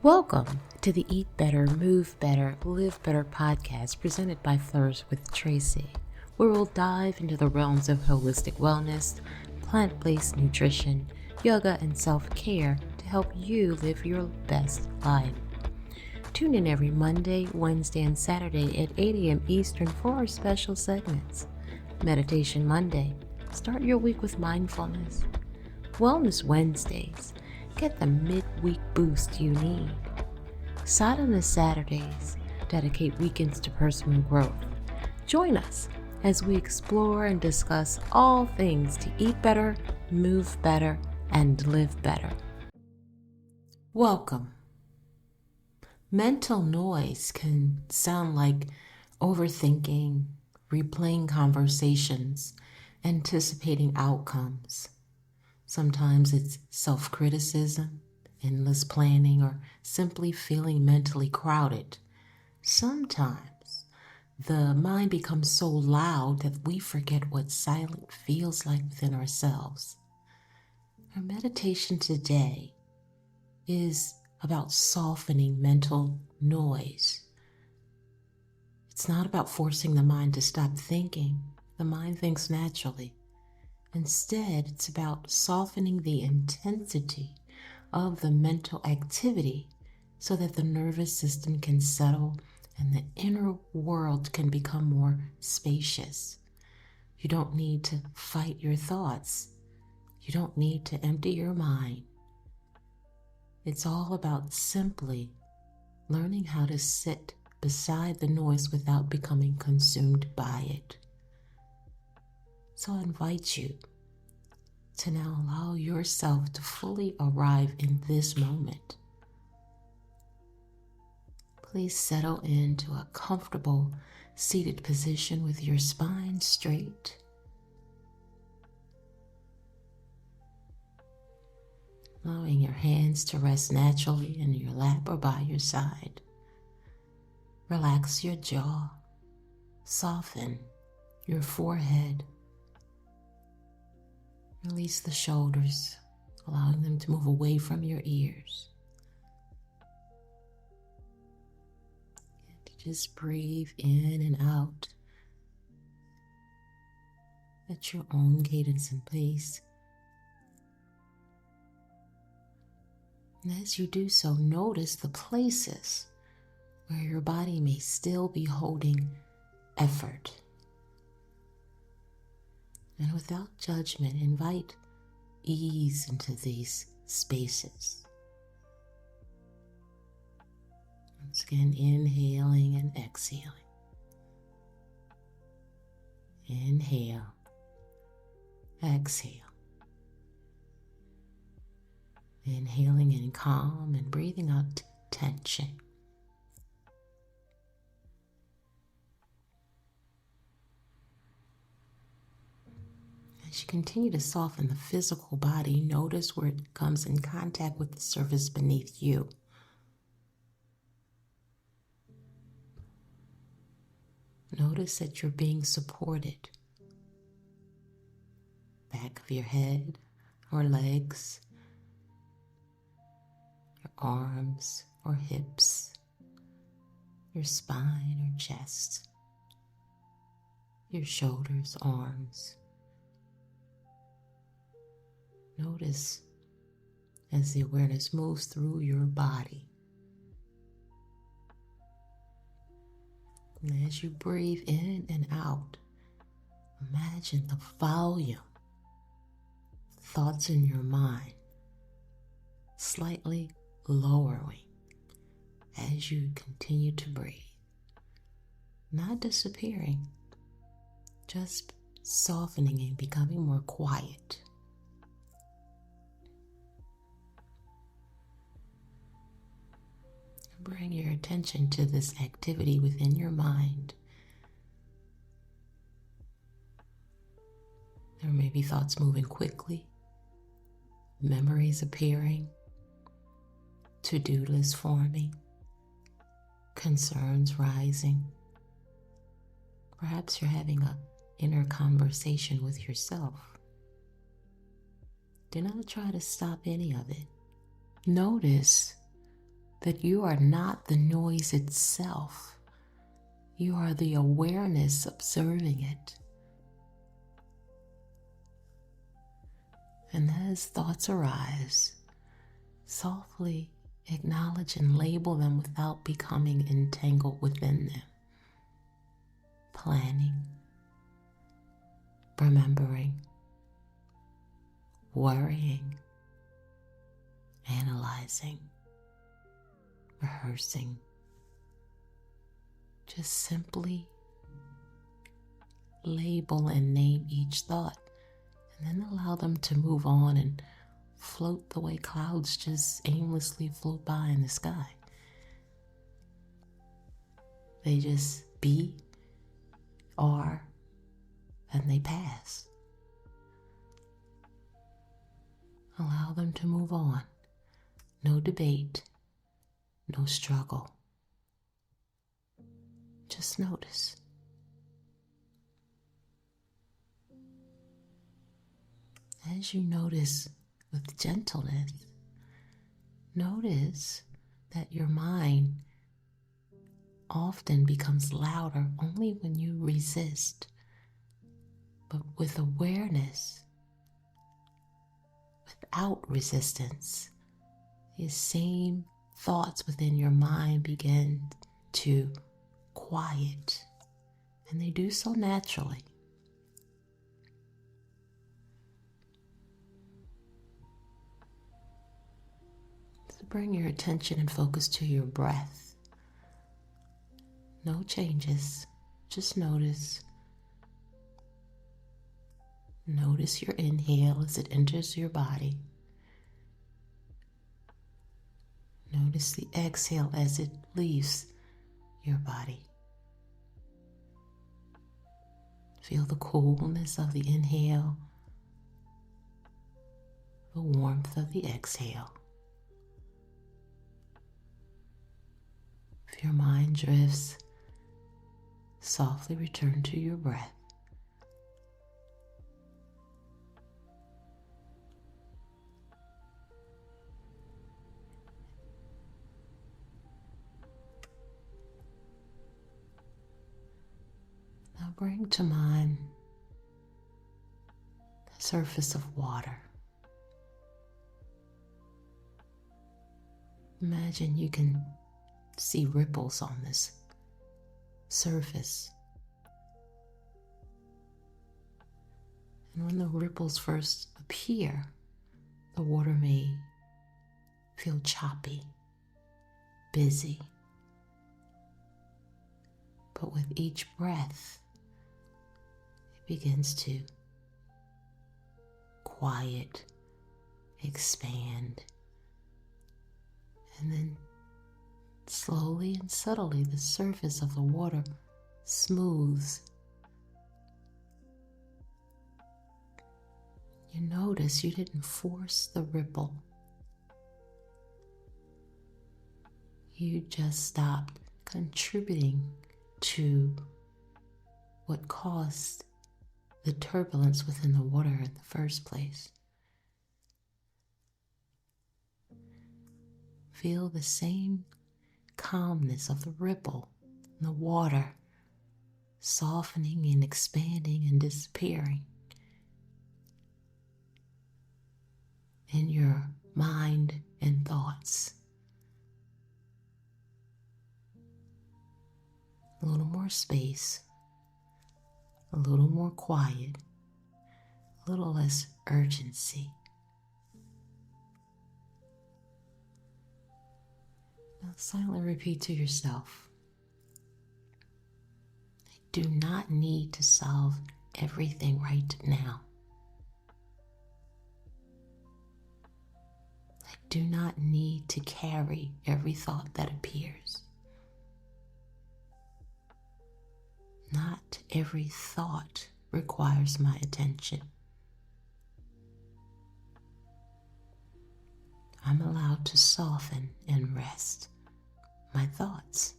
Welcome to the Eat Better, Move Better, Live Better podcast presented by Flourish with Tracy, where we'll dive into the realms of holistic wellness, plant-based nutrition, yoga, and self-care to help you live your best life. Tune in every Monday, Wednesday, and Saturday at 8 a.m. Eastern for our special segments. Meditation Monday, start your week with mindfulness. Wellness Wednesdays, get the midweek boost you need. Sadhana Saturdays, dedicate weekends to personal growth. Join us as we explore and discuss all things to eat better, move better, and live better. Welcome. Mental noise can sound like overthinking, replaying conversations, anticipating outcomes. Sometimes it's self-criticism, endless planning, or simply feeling mentally crowded. Sometimes the mind becomes so loud that we forget what silence feels like within ourselves. Our meditation today is about softening mental noise. It's not about forcing the mind to stop thinking. The mind thinks naturally. Instead, it's about softening the intensity of the mental activity so that the nervous system can settle and the inner world can become more spacious. You don't need to fight your thoughts. You don't need to empty your mind. It's all about simply learning how to sit beside the noise without becoming consumed by it. So I invite you to now allow yourself to fully arrive in this moment. Please settle into a comfortable seated position with your spine straight. Allowing your hands to rest naturally in your lap or by your side. Relax your jaw. Soften your forehead. Release the shoulders, allowing them to move away from your ears. And just breathe in and out at your own cadence and pace. And as you do so, notice the places where your body may still be holding effort. And without judgment, invite ease into these spaces. Once again, inhaling and exhaling. Inhale, exhale. Inhaling in calm and breathing out tension. As you continue to soften the physical body, notice where it comes in contact with the surface beneath you. Notice that you're being supported. Back of your head or legs, your arms or hips, your spine or chest, your shoulders, arms. Notice as the awareness moves through your body. And as you breathe in and out, imagine the volume of thoughts in your mind slightly lowering as you continue to breathe. Not disappearing, just softening and becoming more quiet. Bring your attention to this activity within your mind. There may be thoughts moving quickly, memories appearing, to-do lists forming, concerns rising. Perhaps you're having an inner conversation with yourself. Do not try to stop any of it. Notice that you are not the noise itself. You are the awareness observing it. And as thoughts arise, softly acknowledge and label them without becoming entangled within them. Planning, remembering, worrying, analyzing, rehearsing. Just simply label and name each thought, and then allow them to move on and float the way clouds just aimlessly float by in the sky. They just be, are, and they pass. Allow them to move on. No debate, no struggle. Just notice. As you notice with gentleness, notice that your mind often becomes louder only when you resist. But with awareness, without resistance, these same thoughts within your mind begin to quiet, and they do so naturally. So bring your attention and focus to your breath. No changes, just notice. Notice your inhale as it enters your body. Notice the exhale as it leaves your body. Feel the coolness of the inhale, the warmth of the exhale. If your mind drifts, softly return to your breath. Now bring to mind the surface of water. Imagine you can see ripples on this surface. And when the ripples first appear, the water may feel choppy, busy. But with each breath, it begins to quiet, expand, and then slowly and subtly the surface of the water smooths. You notice you didn't force the ripple. You just stopped contributing to what caused the turbulence within the water in the first place. Feel the same calmness of the ripple in the water, softening and expanding and disappearing in your mind and thoughts. A little more space, a little more quiet, a little less urgency. Now silently repeat to yourself, I do not need to solve everything right now. I do not need to carry every thought that appears. Not every thought requires my attention. I'm allowed to soften and rest my thoughts.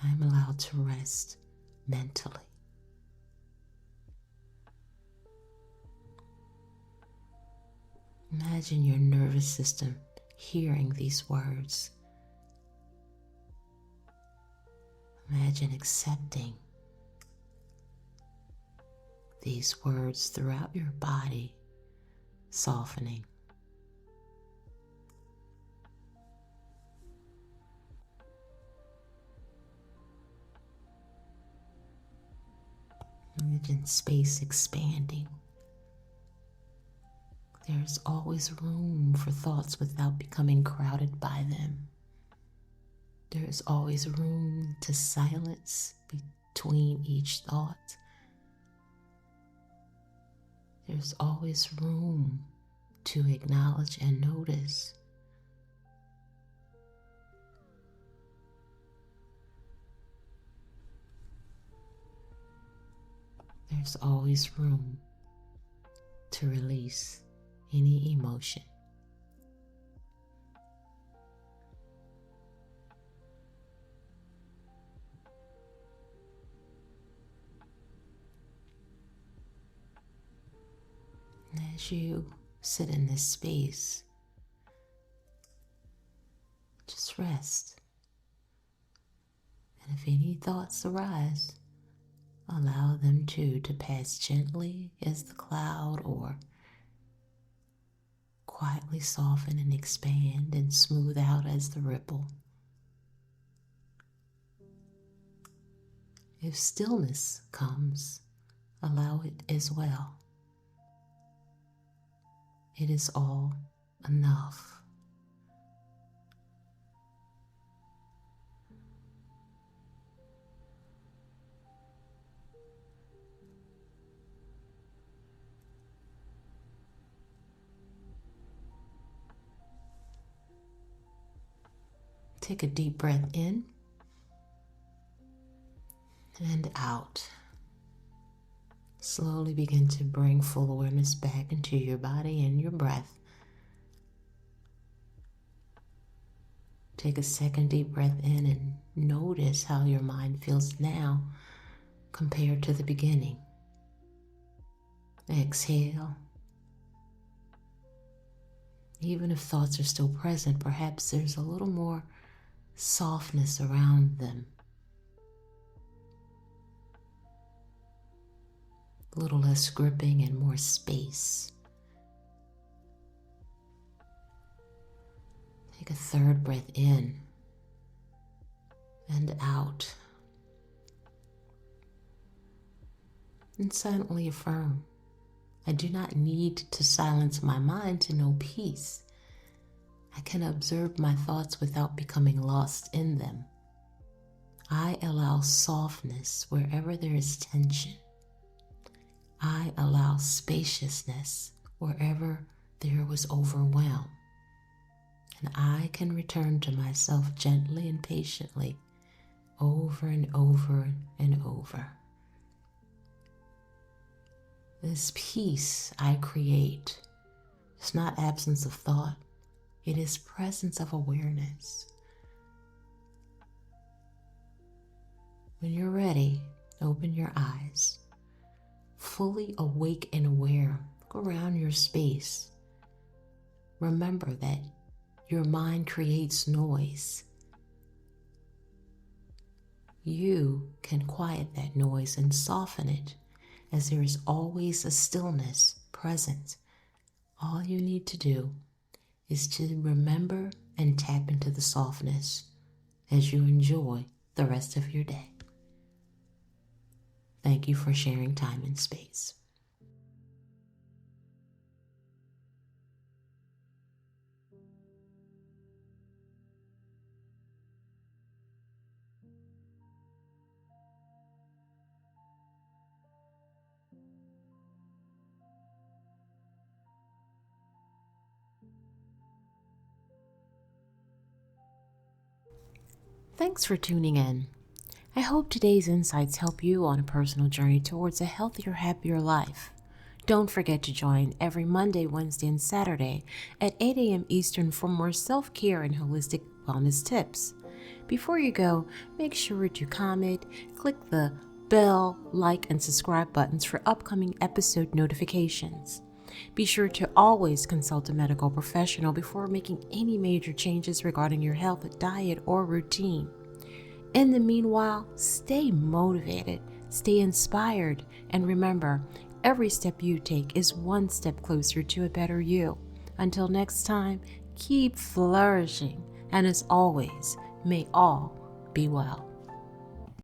I'm allowed to rest mentally. Imagine your nervous system hearing these words. Imagine accepting these words throughout your body, softening. Imagine space expanding. There's always room for thoughts without becoming crowded by them. There is always room to silence between each thought. There's always room to acknowledge and notice. There's always room to release any emotion. And as you sit in this space, just rest. And if any thoughts arise, allow them to pass gently as the cloud, or quietly soften and expand and smooth out as the ripple. If stillness comes, allow it as well. It is all enough. Take a deep breath in and out. Slowly begin to bring full awareness back into your body and your breath. Take a second deep breath in and notice how your mind feels now compared to the beginning. Exhale. Even if thoughts are still present, perhaps there's a little more softness around them. A little less gripping and more space. Take a third breath in and out. And silently affirm, I do not need to silence my mind to know peace. I can observe my thoughts without becoming lost in them. I allow softness wherever there is tension. I allow spaciousness wherever there was overwhelm. And I can return to myself gently and patiently over and over and over. This peace I create is not absence of thought. It is presence of awareness. When you're ready, open your eyes. Fully awake and aware, look around your space. Remember that your mind creates noise. You can quiet that noise and soften it, as there is always a stillness present. All you need to do is to remember and tap into the softness as you enjoy the rest of your day. Thank you for sharing time and space. Thanks for tuning in. I hope today's insights help you on a personal journey towards a healthier, happier life. Don't forget to join every Monday, Wednesday, and Saturday at 8 a.m. Eastern for more self-care and holistic wellness tips. Before you go, make sure to comment, click the bell, like, and subscribe buttons for upcoming episode notifications. Be sure to always consult a medical professional before making any major changes regarding your health, diet, or routine. In the meanwhile, stay motivated, stay inspired, and remember, every step you take is one step closer to a better you. Until next time, keep flourishing, and as always, may all be well.